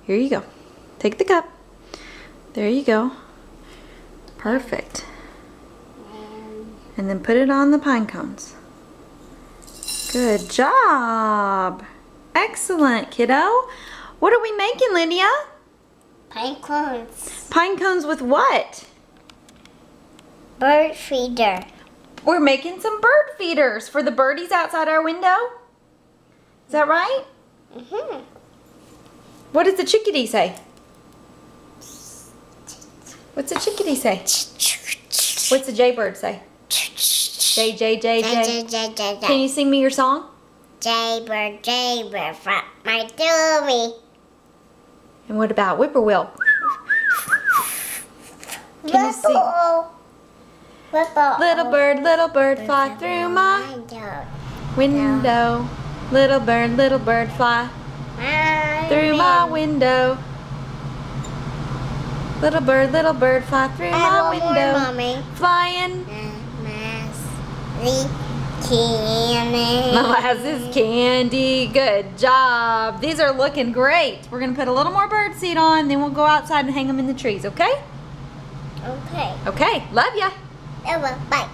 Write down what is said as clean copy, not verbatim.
Here you go. Take the cup. There you go. Perfect. And then put it on the pine cones. Good job. Excellent, kiddo. What are we making, Lydia? Pine cones. Pine cones with what? Bird feeder. We're making some bird feeders for the birdies outside our window. Is that right? Mm-hmm. What does the chickadee say? What's the chickadee say? What's the jaybird say? Jay, Jay, Jay, Jay. Can you sing me your song? Jaybird, jaybird, flap my doobie. And what about whippoorwill? Can you sing? Whipple. Little bird, fly through my window. Little bird, fly through my window. Little bird, fly through my window. Mommy. Flying. Candy. Molasses candy. Good job. These are looking great. We're going to put a little more bird seed on, then we'll go outside and hang them in the trees, okay? Okay. Okay. Love ya. Bye.